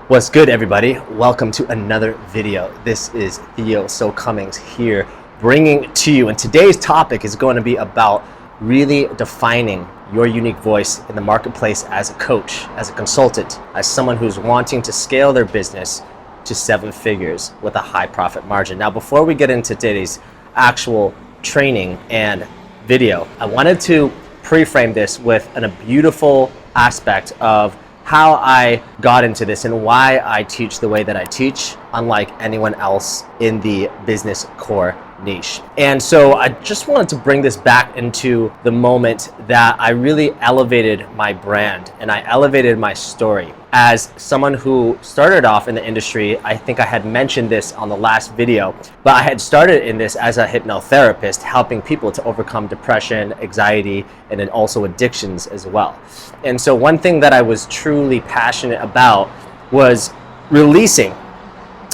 What's good, everybody? Welcome to another video. This is Theo So Cummings here, bringing to you, and today's topic is going to be about really defining your unique voice in the marketplace as a coach, as a consultant, as someone who's wanting to scale their business to 7 figures with a high profit margin. Now, before we get into today's actual training and video, I wanted to pre-frame this with a beautiful aspect of how I got into this and why I teach the way that I teach, unlike anyone else in the business core niche. And so I just wanted to bring this back into the moment that I really elevated my brand and I elevated my story. As someone who started off in the industry, I think I had mentioned this on the last video, but I had started in this as a hypnotherapist, helping people to overcome depression, anxiety, and then also addictions as well. And so one thing that I was truly passionate about was releasing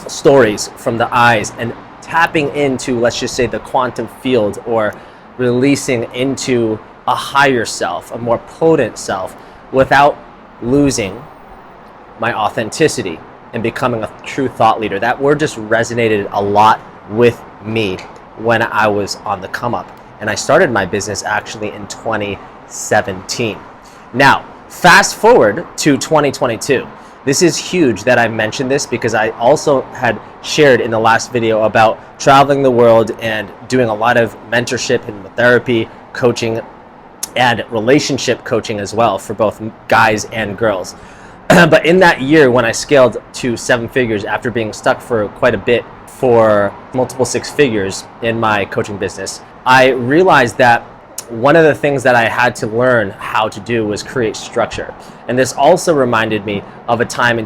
stories from the eyes and tapping into, let's just say, the quantum field, or releasing into a higher self, a more potent self, without losing my authenticity and becoming a true thought leader. That word just resonated a lot with me when I was on the come up. And I started my business actually in 2017. Now, fast forward to 2022. This is huge that I mentioned this because I also had shared in the last video about traveling the world and doing a lot of mentorship, hypnotherapy, coaching, and relationship coaching as well for both guys and girls. But in that year, when I scaled to 7 figures after being stuck for quite a bit for multiple 6 figures in my coaching business, I realized that one of the things that I had to learn how to do was create structure. And this also reminded me of a time in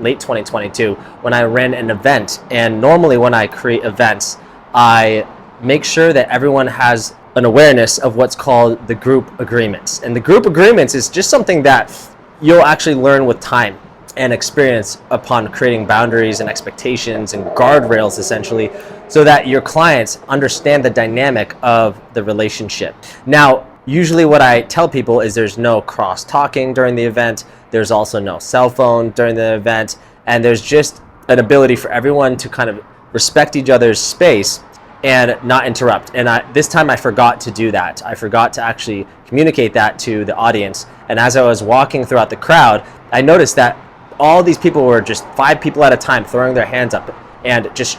late 2022 when I ran an event. And normally when I create events, I make sure that everyone has an awareness of what's called the group agreements. And the group agreements is just something that you'll actually learn with time and experience upon creating boundaries and expectations and guardrails, essentially, so that your clients understand the dynamic of the relationship. Now, usually what I tell people is there's no cross-talking during the event, there's also no cell phone during the event, and there's just an ability for everyone to kind of respect each other's space and not interrupt. And this time I forgot to do that. I forgot to actually communicate that to the audience. And as I was walking throughout the crowd, I noticed that all these people were just 5 people at a time throwing their hands up and just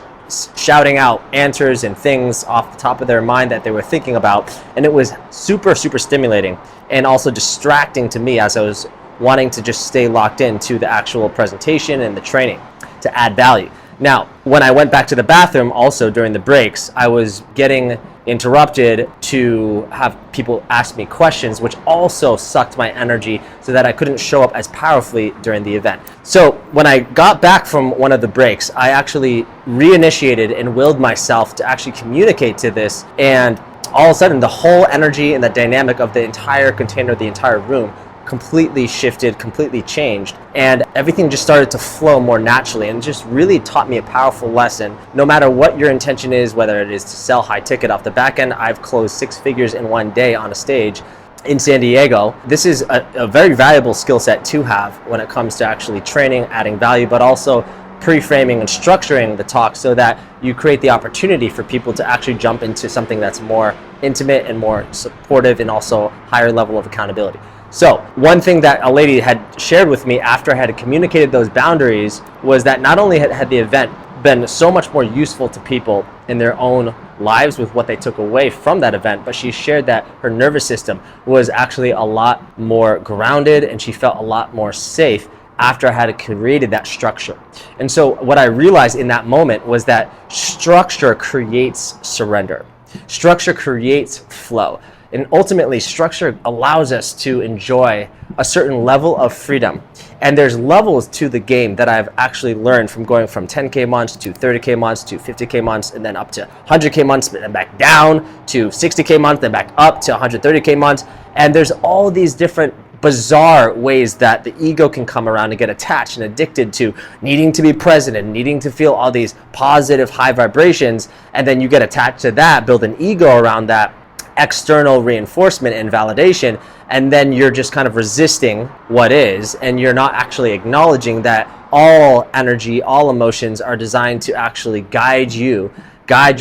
shouting out answers and things off the top of their mind that they were thinking about. And it was super, super stimulating and also distracting to me as I was wanting to just stay locked into the actual presentation and the training to add value. Now, when I went back to the bathroom also during the breaks, I was getting interrupted to have people ask me questions, which also sucked my energy so that I couldn't show up as powerfully during the event. So when I got back from one of the breaks, I actually reinitiated and willed myself to actually communicate to this, and all of a sudden the whole energy and the dynamic of the entire container, the entire room, completely shifted, completely changed, and everything just started to flow more naturally, and just really taught me a powerful lesson. No matter what your intention is, whether it is to sell high ticket off the back end, I've closed 6 figures in one day on a stage in San Diego. This is a very valuable skill set to have when it comes to actually training, adding value, but also pre-framing and structuring the talk so that you create the opportunity for people to actually jump into something that's more intimate and more supportive, and also higher level of accountability. So one thing that a lady had shared with me after I had communicated those boundaries was that not only had the event been so much more useful to people in their own lives with what they took away from that event, but she shared that her nervous system was actually a lot more grounded and she felt a lot more safe after I had created that structure. And so what I realized in that moment was that structure creates surrender. Structure creates flow. And ultimately, structure allows us to enjoy a certain level of freedom. And there's levels to the game that I've actually learned from going from 10K months to 30K months to 50K months, and then up to 100K months, but then back down to 60K months, then back up to 130K months. And there's all these different bizarre ways that the ego can come around and get attached and addicted to needing to be present and needing to feel all these positive high vibrations. And then you get attached to that, build an ego around that, external reinforcement and validation, and then you're just kind of resisting what is, and you're not actually acknowledging that all energy, all emotions are designed to actually guide your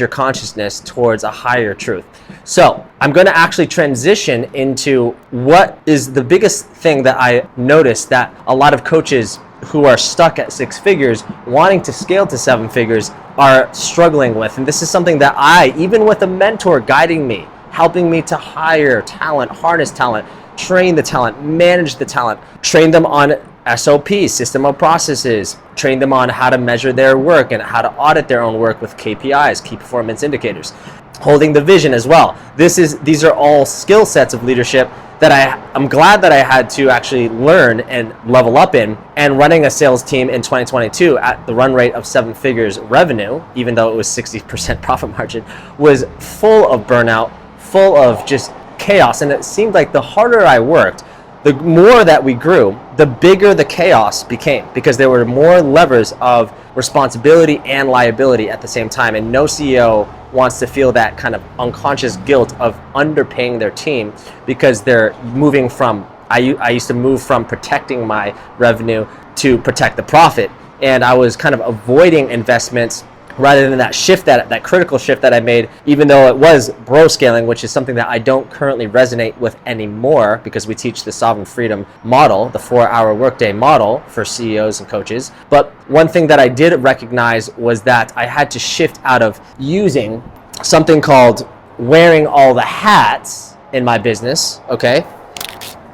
consciousness towards a higher truth. So I'm going to actually transition into what is the biggest thing that I noticed that a lot of coaches who are stuck at 6 figures wanting to scale to 7 figures are struggling with. And this is something that I, even with a mentor guiding me, helping me to hire talent, harness talent, train the talent, manage the talent, train them on SOPs, system of processes, train them on how to measure their work and how to audit their own work with KPIs, key performance indicators, holding the vision as well. These are all skill sets of leadership that I'm glad that I had to actually learn and level up in. And running a sales team in 2022 at the run rate of 7 figures revenue, even though it was 60% profit margin, was full of burnout, full of just chaos. And it seemed like the harder I worked, the more that we grew, the bigger the chaos became, because there were more levers of responsibility and liability at the same time. And no CEO wants to feel that kind of unconscious guilt of underpaying their team, because they're moving from, I used to move from protecting my revenue to protect the profit. And I was kind of avoiding investments rather than that shift, that critical shift that I made, even though it was bro scaling, which is something that I don't currently resonate with anymore, because we teach the sovereign freedom model, the 4-hour workday model for CEOs and coaches. But one thing that I did recognize was that I had to shift out of using something called wearing all the hats in my business, okay,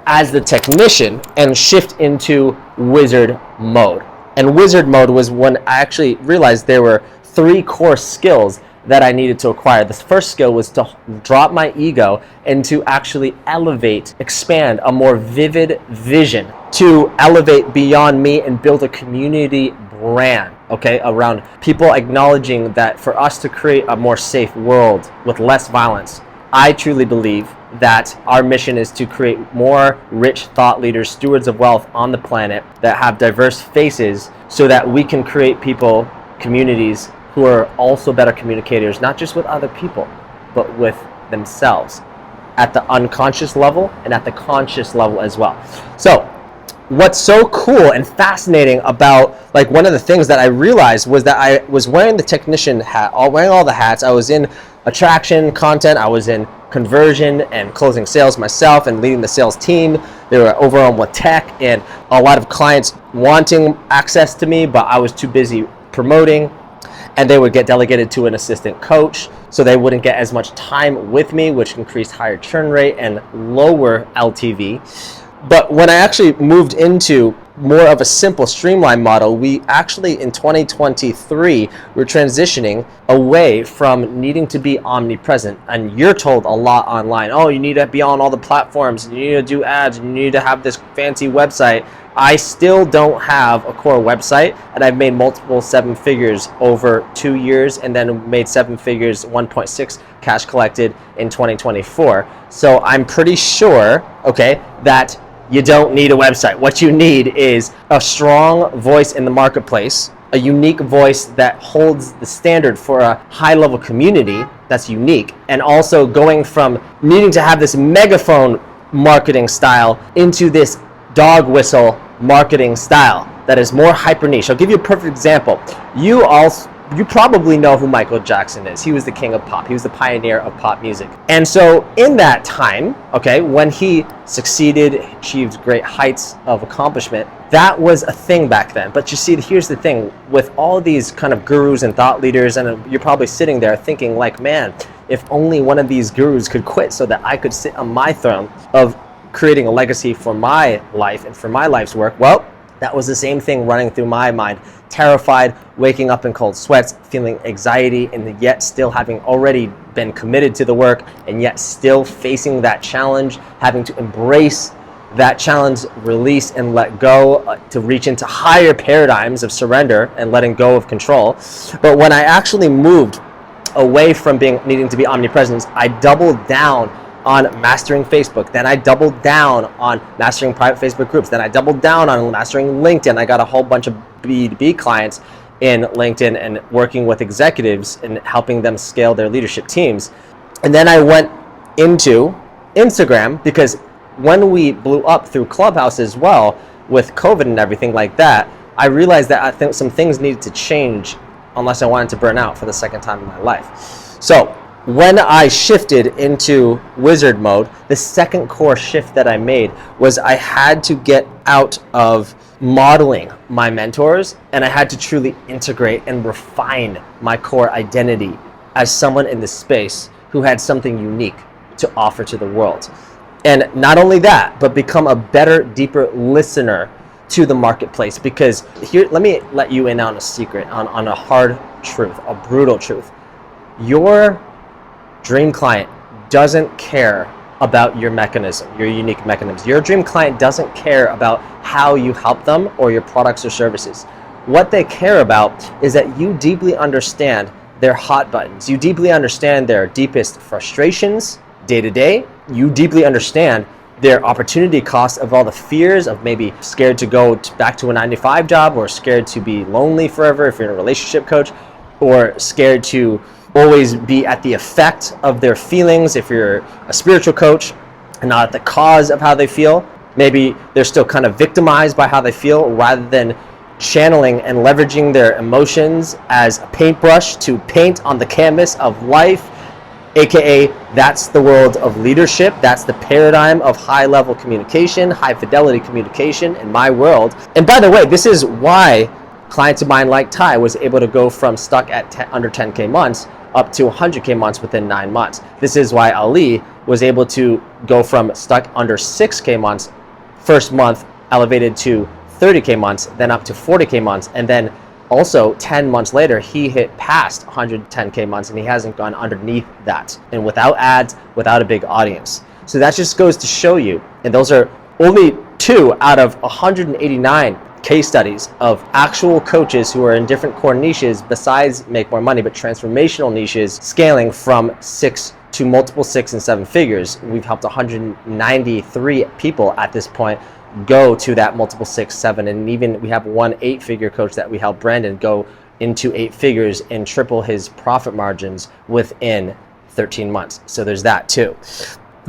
as the technician, and shift into wizard mode. And wizard mode was when I actually realized there were 3 core skills that I needed to acquire. The first skill was to drop my ego and to actually elevate, expand a more vivid vision, to elevate beyond me and build a community brand, okay, around people acknowledging that for us to create a more safe world with less violence, I truly believe that our mission is to create more rich thought leaders, stewards of wealth on the planet that have diverse faces, so that we can create people, communities, who are also better communicators, not just with other people, but with themselves, at the unconscious level and at the conscious level as well. So what's so cool and fascinating about, like, one of the things that I realized was that I was wearing the technician hat, wearing all the hats. I was in attraction, content, I was in conversion and closing sales myself and leading the sales team. They were overwhelmed with tech and a lot of clients wanting access to me, but I was too busy promoting, and they would get delegated to an assistant coach, so they wouldn't get as much time with me, which increased higher churn rate and lower LTV. But when I actually moved into more of a simple streamline model, we actually in 2023 we're transitioning away from needing to be omnipresent. And you're told a lot online, oh, you need to be on all the platforms, you need to do ads, you need to have this fancy website. I still don't have a core website, and I've made multiple 7 figures over 2 years, and then made 7 figures, 1.6 cash collected in 2024. So I'm pretty sure, okay, that you don't need a website. What you need is a strong voice in the marketplace, a unique voice that holds the standard for a high-level community that's unique, and also going from needing to have this megaphone marketing style into this dog whistle marketing style that is more hyper niche. I'll give you a perfect example. You probably know who Michael Jackson is. He was the king of pop. He was the pioneer of pop music. And so in that time, okay, when he succeeded, achieved great heights of accomplishment, that was a thing back then. But you see, here's the thing, with all these kind of gurus and thought leaders, and you're probably sitting there thinking like, man, if only one of these gurus could quit so that I could sit on my throne of creating a legacy for my life and for my life's work. Well, that was the same thing running through my mind. Terrified, waking up in cold sweats, feeling anxiety, and yet still having already been committed to the work, and yet still facing that challenge, having to embrace that challenge, release and let go, to reach into higher paradigms of surrender and letting go of control. But when I actually moved away from needing to be omnipresent, I doubled down on mastering Facebook. Then I doubled down on mastering private Facebook groups. Then I doubled down on mastering LinkedIn. I got a whole bunch of B2B clients in LinkedIn and working with executives and helping them scale their leadership teams. And then I went into Instagram, because when we blew up through Clubhouse as well with COVID and everything like that, I realized that I think some things needed to change unless I wanted to burn out for the second time in my life. So when I shifted into wizard mode, the second core shift that I made was I had to get out of modeling my mentors, and I had to truly integrate and refine my core identity as someone in this space who had something unique to offer to the world. And not only that, but become a better, deeper listener to the marketplace. Because here, let me let you in on a secret, on a hard truth, a brutal truth. Your dream client doesn't care about your mechanism, your unique mechanisms. Your dream client doesn't care about how you help them or your products or services. What they care about is that you deeply understand their hot buttons. You deeply understand their deepest frustrations day to day. You deeply understand their opportunity cost of all the fears of maybe scared to go back to a 9-to-5 job, or scared to be lonely forever if you're a relationship coach, or scared to always be at the effect of their feelings if you're a spiritual coach, and not at the cause of how they feel. Maybe they're still kind of victimized by how they feel, rather than channeling and leveraging their emotions as a paintbrush to paint on the canvas of life, aka that's the world of leadership. That's the paradigm of high-level communication, high-fidelity communication in my world. And by the way, this is why clients of mine like Ty was able to go from stuck at under 10K months up to 100K months within 9 months. This is why Ali was able to go from stuck under 6K months, first month elevated to 30K months, then up to 40K months, and then also 10 months later, he hit past 110K months, and he hasn't gone underneath that, and without ads, without a big audience. So that just goes to show you, and those are only 2 out of 189 case studies of actual coaches who are in different core niches besides make more money, but transformational niches, scaling from 6 to multiple 6 and 7 figures. We've helped 193 people at this point go to that multiple 6, 7, and even we have one 8-figure coach that we helped Brandon go into 8 figures and triple his profit margins within 13 months. So there's that too.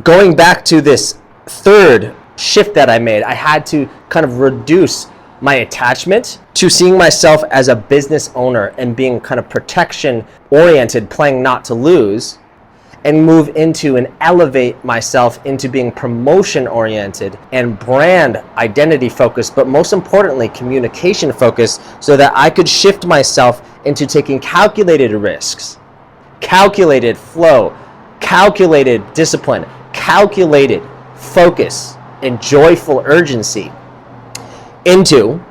Going back to this third shift that I made, I had to kind of reduce my attachment to seeing myself as a business owner and being kind of protection oriented, playing not to lose, and move into and elevate myself into being promotion oriented and brand identity focused, but most importantly, communication focused, so that I could shift myself into taking calculated risks, calculated flow, calculated discipline, calculated focus, and joyful urgency into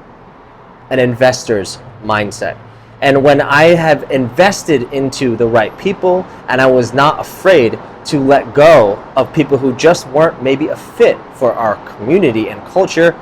an investor's mindset. And when I have invested into the right people, and I was not afraid to let go of people who just weren't maybe a fit for our community and culture,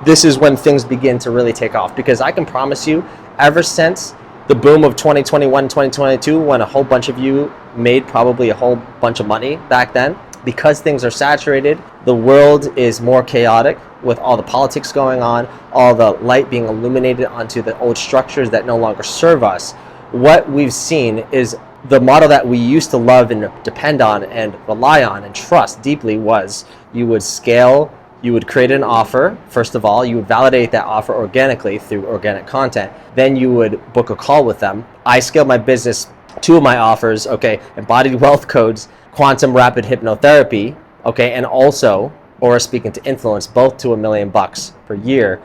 this is when things begin to really take off. Because I can promise you, ever since the boom of 2021, 2022, when a whole bunch of you made probably a whole bunch of money back then, because things are saturated, the world is more chaotic with all the politics going on, all the light being illuminated onto the old structures that no longer serve us. What we've seen is the model that we used to love and depend on and rely on and trust deeply was you would scale, you would create an offer. First of all, you would validate that offer organically through organic content. Then you would book a call with them. I scaled my business, 2 of my offers, embodied wealth codes, quantum rapid hypnotherapy, and also Aura Speaking to Influence, both to $1 million per year,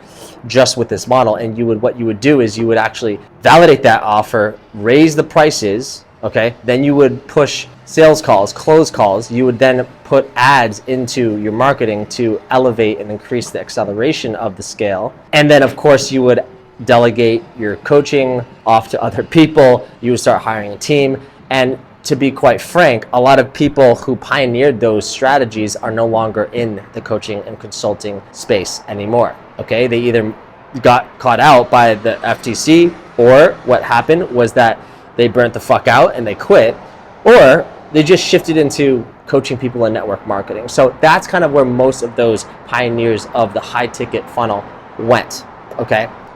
just with this model. And what you would do is you would actually validate that offer, raise the prices, then you would push sales calls, close calls. You would then put ads into your marketing to elevate and increase the acceleration of the scale. And then of course you would delegate your coaching off to other people. You would start hiring a team. And to be quite frank, a lot of people who pioneered those strategies are no longer in the coaching and consulting space anymore. They either got caught out by the FTC, or what happened was that they burnt the fuck out and they quit, or they just shifted into coaching people in network marketing. So that's kind of where most of those pioneers of the high ticket funnel went.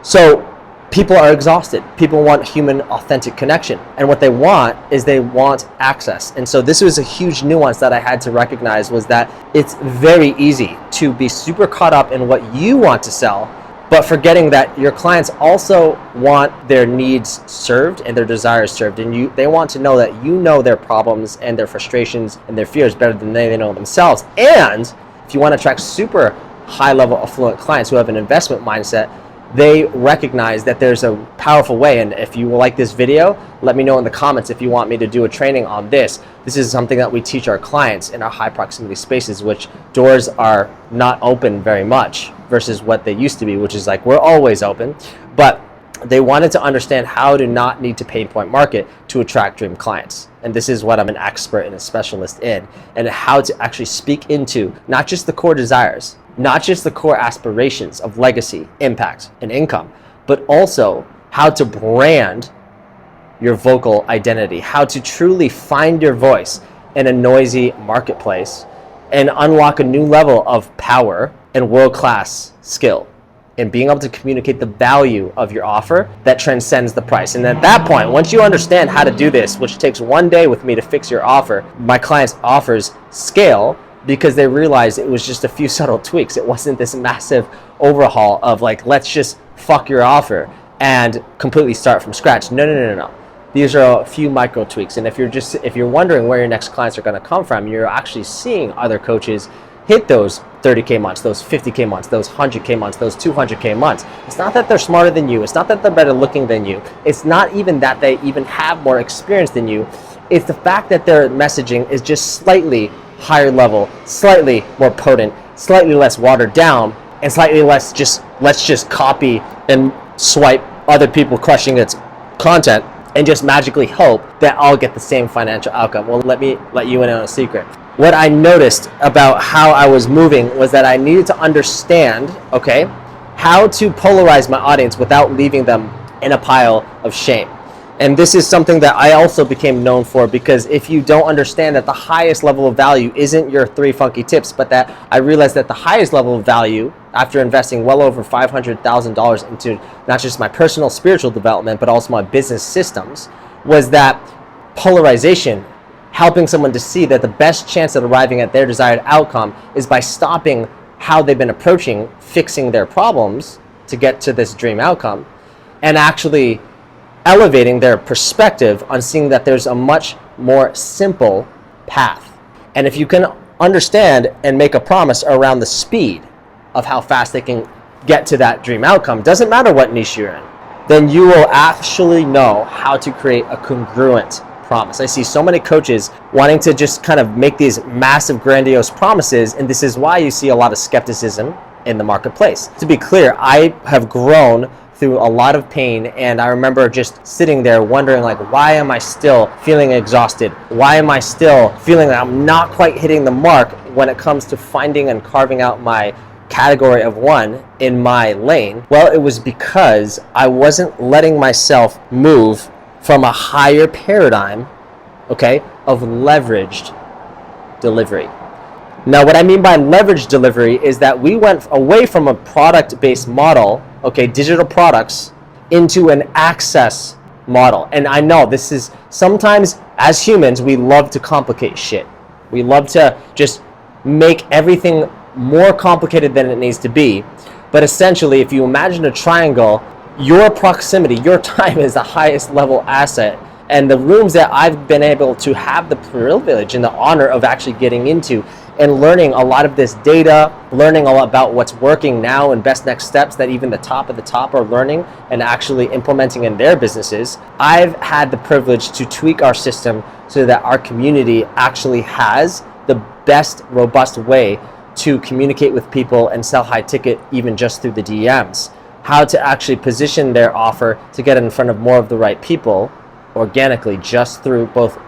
So People are exhausted. People want human, authentic connection. And what they want is they want access. And so this was a huge nuance that I had to recognize, was that it's very easy to be super caught up in what you want to sell, but forgetting that your clients also want their needs served and their desires served. And they want to know that you know their problems and their frustrations and their fears better than they know themselves. And if you want to attract super high-level affluent clients who have an investment mindset, they recognize that there's a powerful way. And if you like this video, let me know in the comments if you want me to do a training on this. This is something that we teach our clients in our high proximity spaces, which doors are not open very much versus what they used to be, which is like we're always open. But they wanted to understand how to not need to pain point market to attract dream clients. And this is what I'm an expert and a specialist in, and how to actually speak into not just the core desires, not just the core aspirations of legacy, impact, and income, but also how to brand your vocal identity, how to truly find your voice in a noisy marketplace and unlock a new level of power and world-class skill in being able to communicate the value of your offer that transcends the price. And at that point, once you understand how to do this, which takes one day with me to fix your offer, my clients' offers scale because they realized it was just a few subtle tweaks. It wasn't this massive overhaul of like, let's just fuck your offer and completely start from scratch. No. These are a few micro tweaks. And if you're wondering where your next clients are going to come from, you're actually seeing other coaches hit those 30K months, those 50K months, those 100K months, those 200K months. It's not that they're smarter than you. It's not that they're better looking than you. It's not even that they even have more experience than you. It's the fact that their messaging is just slightly higher level, slightly more potent, slightly less watered down, and slightly less just let's just copy and swipe other people crushing its content and just magically hope that I'll get the same financial outcome. Well, let me let you in on a secret. What I noticed about how I was moving was that I needed to understand, okay, how to polarize my audience without leaving them in a pile of shame. And this is something that I also became known for, because if you don't understand that the highest level of value isn't your 3 funky tips, but that I realized that the highest level of value, after investing well over $500,000 into not just my personal spiritual development, but also my business systems, was that polarization, helping someone to see that the best chance at arriving at their desired outcome is by stopping how they've been approaching fixing their problems to get to this dream outcome, and actually elevating their perspective on seeing that there's a much more simple path. And if you can understand and make a promise around the speed of how fast they can get to that dream outcome, doesn't matter what niche you're in, then you will actually know how to create a congruent promise. I see so many coaches wanting to just kind of make these massive, grandiose promises, and this is why you see a lot of skepticism in the marketplace. To be clear, I have grown through a lot of pain, and I remember just sitting there wondering, like, why am I still feeling exhausted? Why am I still feeling that I'm not quite hitting the mark when it comes to finding and carving out my category of one in my lane? Well, it was because I wasn't letting myself move from a higher paradigm, okay, of leveraged delivery. Now, what I mean by leveraged delivery is that we went away from a product-based model, okay, digital products, into an access model. And I know this is, sometimes as humans, we love to complicate shit. We love to just make everything more complicated than it needs to be. But essentially, if you imagine a triangle, your proximity, your time is the highest level asset. And the rooms that I've been able to have the privilege and the honor of actually getting into and learning a lot of this data, learning a lot about what's working now and best next steps that even the top of the top are learning and actually implementing in their businesses, I've had the privilege to tweak our system so that our community actually has the best, robust way to communicate with people and sell high ticket even just through the DMs. How to actually position their offer to get in front of more of the right people organically, just through both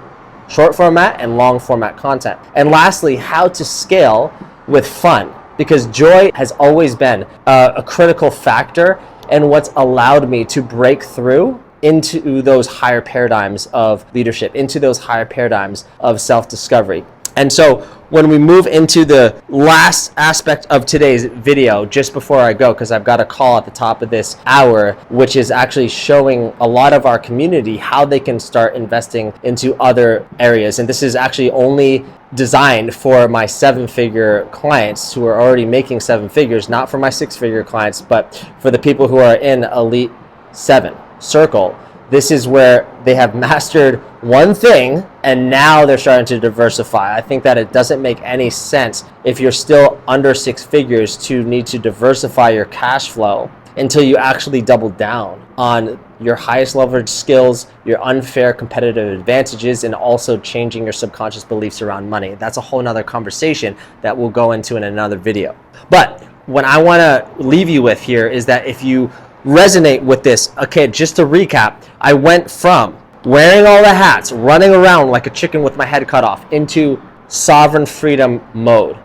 short format and long format content. And lastly, how to scale with fun, because joy has always been a critical factor and what's allowed me to break through into those higher paradigms of leadership, into those higher paradigms of self-discovery. And so when we move into the last aspect of today's video, just before I go, because I've got a call at the top of this hour, which is actually showing a lot of our community how they can start investing into other areas. And this is actually only designed for my 7-figure clients who are already making 7 figures, not for my 6-figure clients, but for the people who are in Elite 7 circle. This is where they have mastered one thing and now they're starting to diversify. I think that it doesn't make any sense if you're still under 6 figures to need to diversify your cash flow until you actually double down on your highest leverage skills, your unfair competitive advantages, and also changing your subconscious beliefs around money. That's a whole nother conversation that we'll go into in another video. But what I want to leave you with here is that if you resonate with this, okay, just to recap, I went from wearing all the hats, running around like a chicken with my head cut off, into sovereign freedom mode,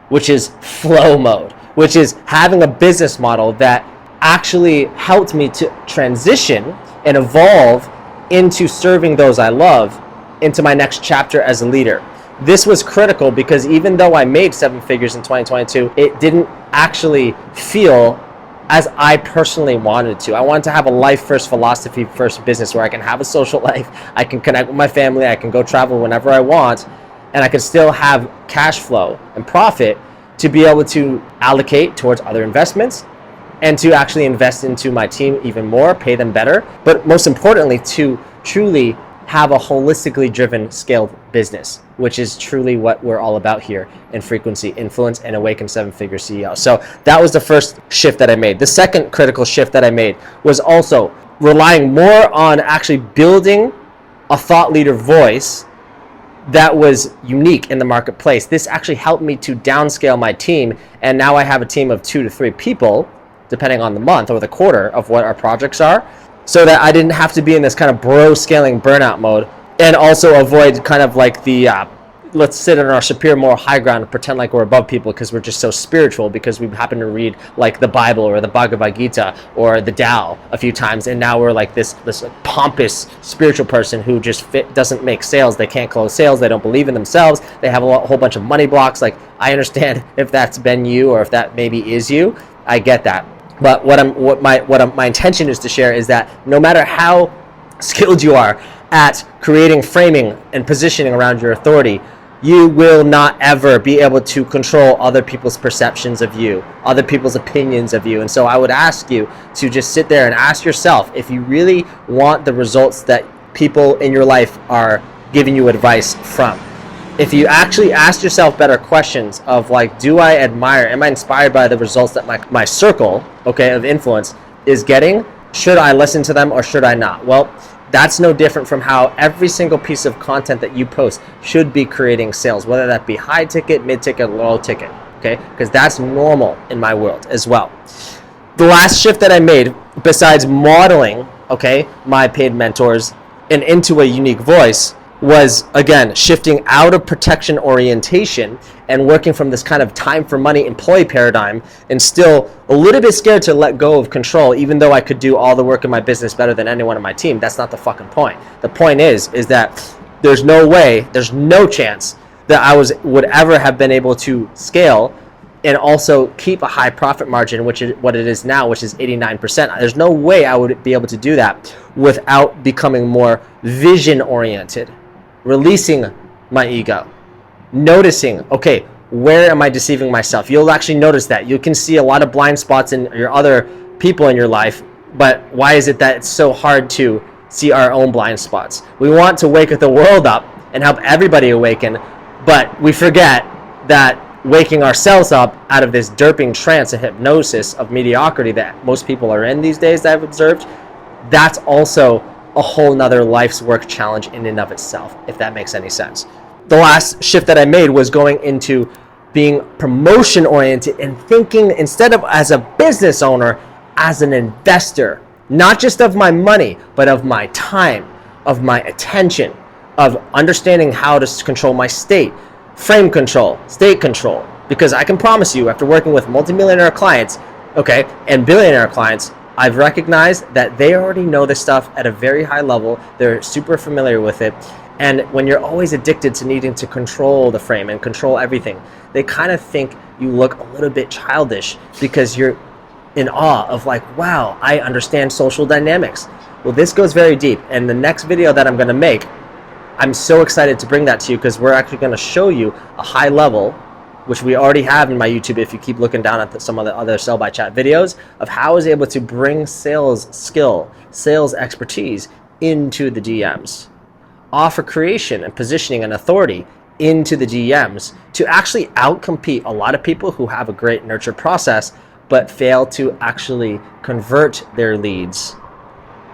which is flow mode, which is having a business model that actually helped me to transition and evolve into serving those I love into my next chapter as a leader. This was critical because even though I made 7 figures in 2022, it didn't actually feel as I personally wanted to. I wanted to have a life first, philosophy first business where I can have a social life, I can connect with my family, I can go travel whenever I want, and I can still have cash flow and profit to be able to allocate towards other investments and to actually invest into my team even more, pay them better, but most importantly, to truly have a holistically driven, scaled business, which is truly what we're all about here in Frequency Influence and Awaken 7-Figure CEO. So that was the first shift that I made. The second critical shift that I made was also relying more on actually building a thought leader voice that was unique in the marketplace. This actually helped me to downscale my team, and now I have a team of 2 to 3 people, depending on the month or the quarter of what our projects are, so that I didn't have to be in this kind of bro scaling burnout mode, and also avoid kind of like the let's sit on our superior moral high ground and pretend like we're above people because we're just so spiritual because we happen to read like the Bible or the Bhagavad Gita or the Tao a few times, and now we're like this pompous spiritual person who just doesn't make sales. They can't close sales. They don't believe in themselves. They have a whole bunch of money blocks. Like, I understand if that's been you or if that maybe is you. I get that. But what my intention is to share is that no matter how skilled you are at creating framing and positioning around your authority, you will not ever be able to control other people's perceptions of you, other people's opinions of you. And so I would ask you to just sit there and ask yourself, if you really want the results that people in your life are giving you advice from, if you actually ask yourself better questions of like, do I admire, am I inspired by the results that my circle, okay, of influence is getting? Should I listen to them or should I not? Well, that's no different from how every single piece of content that you post should be creating sales, whether that be high ticket, mid ticket, low ticket, okay? Because that's normal in my world as well. The last shift that I made, besides modeling, okay, my paid mentors and into a unique voice, was, again, shifting out of protection orientation and working from this kind of time for money employee paradigm, and still a little bit scared to let go of control, even though I could do all the work in my business better than anyone on my team. That's not the fucking point. The point is that there's no way, there's no chance that I would ever have been able to scale and also keep a high profit margin, which is what it is now, which is 89%. There's no way I would be able to do that without becoming more vision oriented, releasing my ego, noticing, okay, where am I deceiving myself? You'll actually notice that. You can see a lot of blind spots in your other people in your life, but why is it that it's so hard to see our own blind spots? We want to wake the world up and help everybody awaken, but we forget that waking ourselves up out of this derping trance and hypnosis of mediocrity that most people are in these days that I've observed, that's also a whole nother life's work challenge in and of itself, if that makes any sense. The last shift that I made was going into being promotion oriented and thinking, instead of as a business owner, as an investor, not just of my money, but of my time, of my attention, of understanding how to control my state, frame control, state control. Because I can promise you, after working with multimillionaire clients, okay, and billionaire clients, I've recognized that they already know this stuff at a very high level. They're super familiar with it. And when you're always addicted to needing to control the frame and control everything, they kind of think you look a little bit childish because you're in awe of like, wow, I understand social dynamics. Well, this goes very deep. And the next video that I'm going to make, I'm so excited to bring that to you because we're actually going to show you a high level, which we already have in my YouTube if you keep looking down at some of the other Sell by Chat videos, of how I was able to bring sales skill, sales expertise into the DMs. Offer creation and positioning and authority into the DMs to actually outcompete a lot of people who have a great nurture process but fail to actually convert their leads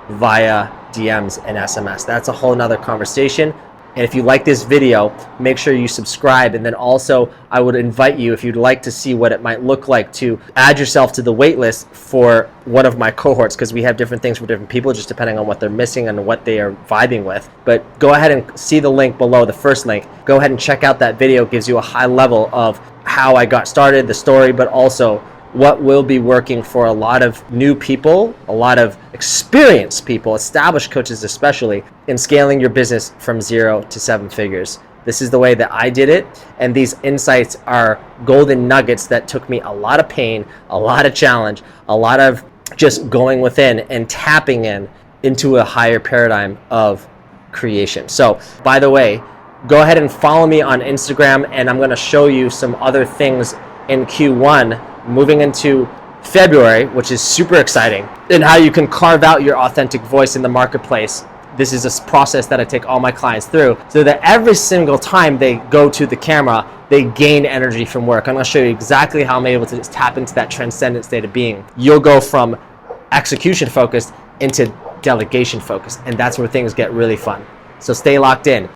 via DMs and SMS. That's a whole nother conversation. And if you like this video, make sure you subscribe. And then also, I would invite you, if you'd like to see what it might look like, to add yourself to the wait list for one of my cohorts, because we have different things for different people, just depending on what they're missing and what they are vibing with. But go ahead and see the link below, the first link. Go ahead and check out that video. It gives you a high level of how I got started, the story, but also what will be working for a lot of new people, a lot of experienced people, established coaches especially, in scaling your business from 0 to 7 figures. This is the way that I did it, and these insights are golden nuggets that took me a lot of pain, a lot of challenge, a lot of just going within and tapping into a higher paradigm of creation. So, by the way, go ahead and follow me on Instagram, and I'm going to show you some other things in Q1 moving into February, which is super exciting, and how you can carve out your authentic voice in the marketplace. This is a process that I take all my clients through so that every single time they go to the camera, they gain energy from work. I'm going to show you exactly how I'm able to just tap into that transcendent state of being. You'll go from execution focused into delegation focused, and that's where things get really fun. So stay locked in.